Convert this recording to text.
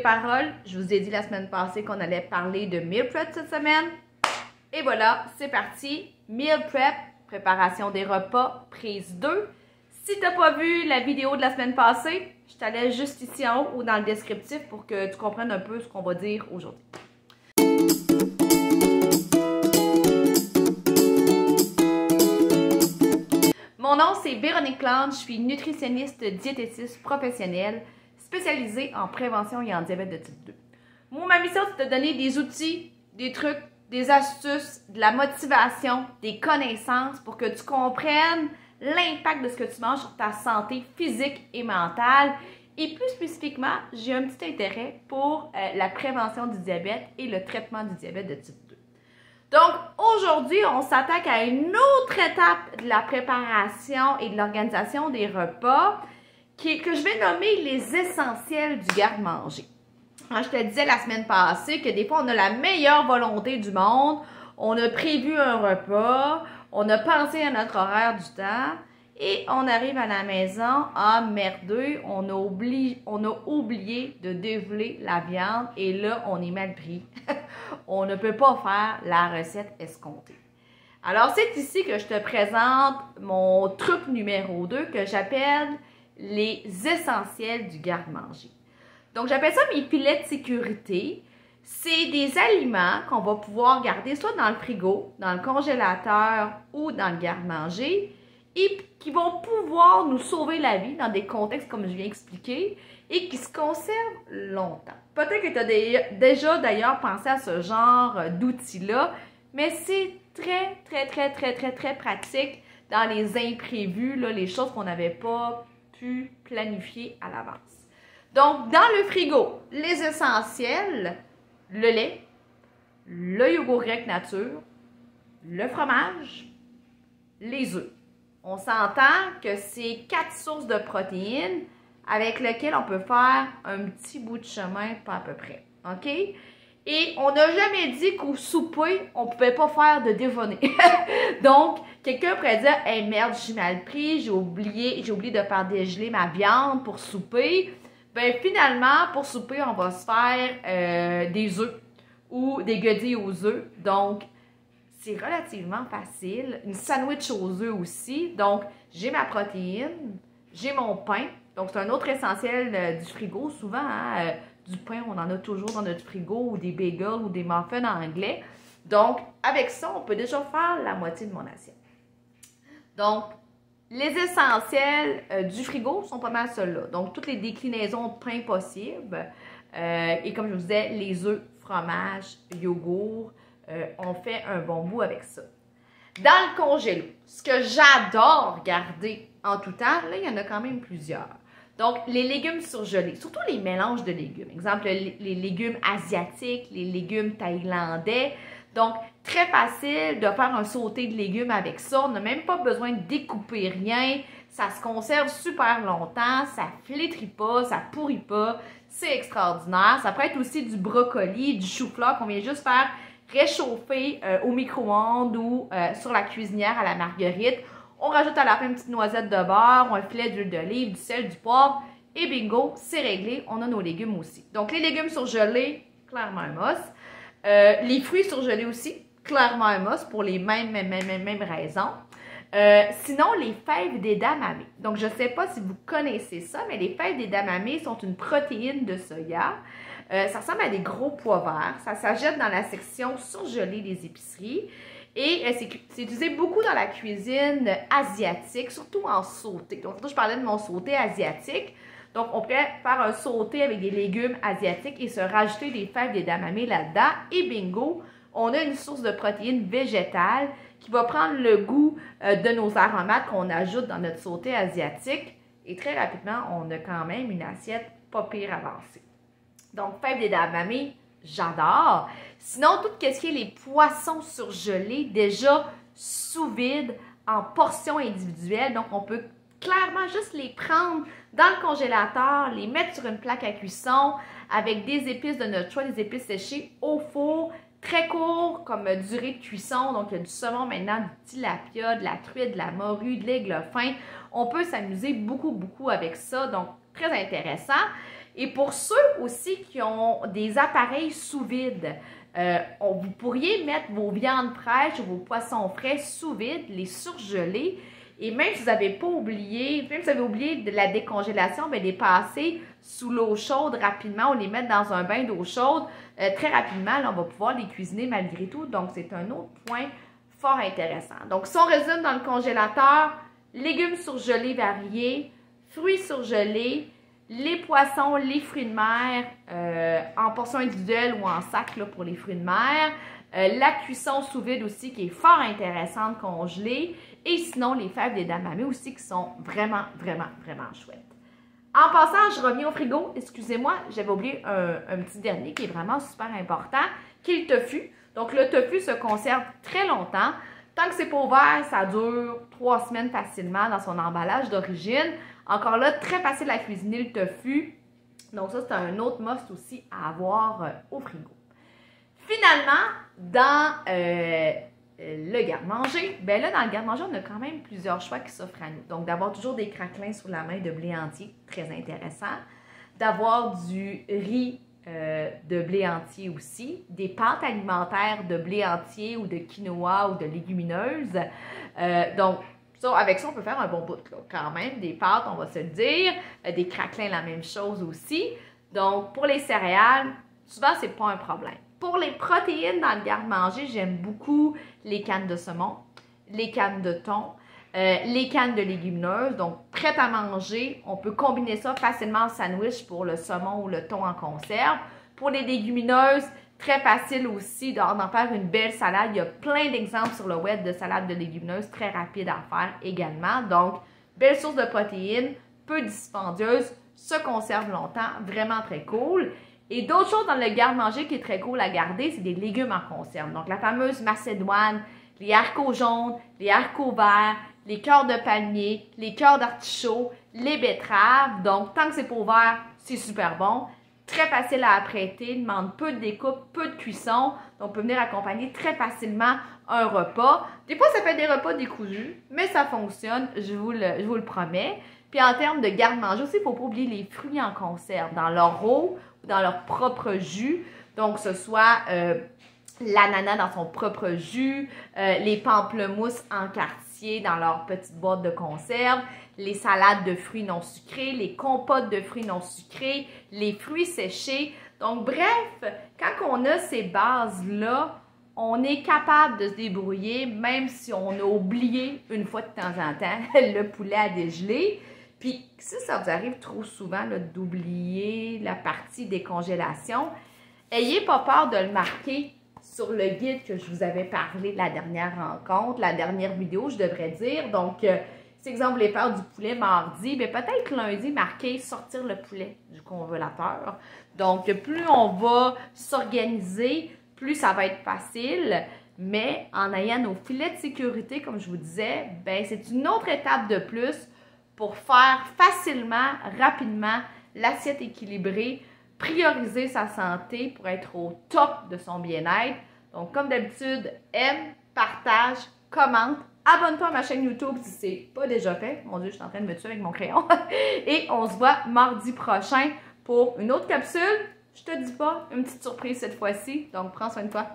parole. Je vous ai dit la semaine passée qu'on allait parler de meal prep cette semaine. Et voilà, c'est parti. Meal prep, préparation des repas, prise 2. Si tu n'as pas vu la vidéo de la semaine passée, je t'allais juste ici en haut ou dans le descriptif pour que tu comprennes un peu ce qu'on va dire aujourd'hui. Mon nom, c'est Véronique Plante. Je suis nutritionniste diététiste professionnelle spécialisée en prévention et en diabète de type 2. Moi, ma mission, c'est de te donner des outils, des trucs, des astuces, de la motivation, des connaissances pour que tu comprennes l'impact de ce que tu manges sur ta santé physique et mentale. Et plus spécifiquement, j'ai un petit intérêt pour la prévention du diabète et le traitement du diabète de type 2. Donc, aujourd'hui, on s'attaque à une autre étape de la préparation et de l'organisation des repas que je vais nommer les essentiels du garde-manger. Je te disais la semaine passée que des fois, on a la meilleure volonté du monde, on a prévu un repas, on a pensé à notre horaire du temps et on arrive à la maison, ah merdeux, on a oublié de déveler la viande et là, on est mal pris. On ne peut pas faire la recette escomptée. Alors, c'est ici que je te présente mon truc numéro 2 que j'appelle les essentiels du garde-manger. Donc, j'appelle ça mes filets de sécurité. C'est des aliments qu'on va pouvoir garder soit dans le frigo, dans le congélateur ou dans le garde-manger et qui vont pouvoir nous sauver la vie dans des contextes comme je viens d'expliquer et qui se conservent longtemps. Peut-être que tu as déjà d'ailleurs pensé à ce genre d'outils-là, mais c'est très pratique dans les imprévus, là, les choses qu'on n'avait pas pu planifier à l'avance. Donc, dans le frigo, les essentiels, le lait, le yogourt grec nature, le fromage, les œufs. On s'entend que c'est 4 sources de protéines avec lesquelles on peut faire un petit bout de chemin, pas à peu près. OK? Et on n'a jamais dit qu'au souper, on ne pouvait pas faire de déjeuner. Donc, quelqu'un pourrait dire « Hey, merde, je suis mal pris, j'ai oublié de faire dégeler ma viande pour souper. » Ben finalement, pour souper, on va se faire des œufs ou des guedilles aux œufs. Donc, c'est relativement facile. Une sandwich aux œufs aussi. Donc, j'ai ma protéine, j'ai mon pain. Donc, c'est un autre essentiel du frigo. Souvent, hein, du pain, on en a toujours dans notre frigo ou des bagels ou des muffins anglais. Donc, avec ça, on peut déjà faire la moitié de mon assiette. Donc, les essentiels du frigo sont pas mal ceux-là. Donc, toutes les déclinaisons de pain possibles. Et comme je vous disais, les œufs, fromage, yogourt, on fait un bon bout avec ça. Dans le congélo, ce que j'adore garder en tout temps, là, il y en a quand même plusieurs. Donc, les légumes surgelés, surtout les mélanges de légumes. Exemple, les légumes asiatiques, les légumes thaïlandais. Donc, très facile de faire un sauté de légumes avec ça. On n'a même pas besoin de découper rien. Ça se conserve super longtemps. Ça flétrit pas, ça pourrit pas. C'est extraordinaire. Ça peut être aussi du brocoli, du chou-fleur qu'on vient juste faire réchauffer au micro-ondes ou sur la cuisinière à la marguerite. On rajoute à la fin une petite noisette de beurre, un filet d'huile d'olive, du sel, du poivre et bingo, c'est réglé. On a nos légumes aussi. Donc, les légumes surgelés, clairement un must. Les fruits surgelés aussi, clairement un must pour les mêmes raisons. Sinon, les fèves d'edamame. Donc, je ne sais pas si vous connaissez ça, mais les fèves d'edamame sont une protéine de soya. Ça ressemble à des gros pois verts. Ça s'achète dans la section surgelée des épiceries. Et c'est utilisé beaucoup dans la cuisine asiatique, surtout en sauté. Donc, je parlais de mon sauté asiatique. Donc, on pourrait faire un sauté avec des légumes asiatiques et se rajouter des fèves d'edamame là-dedans. Et bingo, on a une source de protéines végétales qui va prendre le goût de nos aromates qu'on ajoute dans notre sauté asiatique. Et très rapidement, on a quand même une assiette pas pire avancée. Donc, fèves d'edamame, j'adore. Sinon, tout ce qui est les poissons surgelés, déjà sous vide, en portions individuelles. Donc, on peut clairement juste les prendre dans le congélateur, les mettre sur une plaque à cuisson avec des épices de notre choix, des épices séchées au four, très court comme durée de cuisson. Donc, il y a du saumon maintenant, du tilapia, de la truite, de la morue, de l'aigle fin. On peut s'amuser beaucoup avec ça. Donc, très intéressant. Et pour ceux aussi qui ont des appareils sous vide, vous pourriez mettre vos viandes fraîches ou vos poissons frais sous vide, les surgeler. Et même si vous n'avez pas oublié, même si vous avez oublié de la décongélation, bien, les passer sous l'eau chaude rapidement ou les mettre dans un bain d'eau chaude très rapidement, là, on va pouvoir les cuisiner malgré tout. Donc, c'est un autre point fort intéressant. Donc, si on résume dans le congélateur, légumes surgelés variés, fruits surgelés, les poissons, les fruits de mer en portions individuelles ou en sac là, pour les fruits de mer, la cuisson sous vide aussi qui est fort intéressante congelée, et sinon les fèves d'edamame aussi qui sont vraiment, vraiment, vraiment chouettes. En passant, je reviens au frigo. Excusez-moi, j'avais oublié un petit dernier qui est vraiment super important, qui est le tofu. Donc, le tofu se conserve très longtemps. Tant que c'est pas ouvert, ça dure 3 semaines facilement dans son emballage d'origine. Encore là, très facile à cuisiner le tofu. Donc, ça, c'est un autre must aussi à avoir au frigo. Finalement, dans le garde-manger, bien là, dans le garde-manger, on a quand même plusieurs choix qui s'offrent à nous. Donc, d'avoir toujours des craquelins sur la main de blé entier, très intéressant. D'avoir du riz de blé entier aussi, des pâtes alimentaires de blé entier ou de quinoa ou de légumineuses. Donc, ça, avec ça, on peut faire un bon bout, là, quand même. Des pâtes, on va se le dire. Des craquelins, la même chose aussi. Donc, pour les céréales, souvent, c'est pas un problème. Pour les protéines dans le garde-manger, j'aime beaucoup les cannes de saumon, les cannes de thon, les cannes de légumineuses, donc prêtes à manger. On peut combiner ça facilement en sandwich pour le saumon ou le thon en conserve. Pour les légumineuses, très facile aussi d'en faire une belle salade. Il y a plein d'exemples sur le web de salade de légumineuses très rapide à faire également. Donc, belle source de protéines, peu dispendieuse, se conserve longtemps, vraiment très cool. Et d'autres choses dans le garde-manger qui est très cool à garder, c'est des légumes en conserve. Donc, la fameuse macédoine, les haricots jaunes, les haricots verts, les cœurs de palmier, les cœurs d'artichaut, les betteraves. Donc, tant que c'est pas ouvert, c'est super bon. Très facile à apprêter, demande peu de découpe, peu de cuisson. Donc, on peut venir accompagner très facilement un repas. Des fois, ça fait des repas décousus, mais ça fonctionne, je vous le promets. Puis, en termes de garde-manger aussi, il ne faut pas oublier les fruits en conserve dans leur eau ou dans leur propre jus. Donc, que ce soit l'ananas dans son propre jus, les pamplemousses en quartier dans leur petite boîte de conserve, les salades de fruits non sucrés, les compotes de fruits non sucrés, les fruits séchés. Donc, bref, quand on a ces bases-là, on est capable de se débrouiller, même si on a oublié une fois de temps en temps le poulet à dégeler. Puis, si ça vous arrive trop souvent d'oublier la partie décongélation, ayez pas peur de le marquer sur le guide que je vous avais parlé de la dernière rencontre, la dernière vidéo, je devrais dire. Donc, si exemple, vous voulez faire du poulet mardi, bien peut-être lundi, marquer « Sortir le poulet du congélateur ». Donc, plus on va s'organiser, plus ça va être facile. Mais en ayant nos filets de sécurité, comme je vous disais, bien c'est une autre étape de plus pour faire facilement, rapidement l'assiette équilibrée, prioriser sa santé pour être au top de son bien-être. Donc, comme d'habitude, aime, partage, commente, abonne-toi à ma chaîne YouTube si ce n'est pas déjà fait. Mon Dieu, je suis en train de me tuer avec mon crayon. Et on se voit mardi prochain pour une autre capsule. Je te dis pas, une petite surprise cette fois-ci. Donc, prends soin de toi.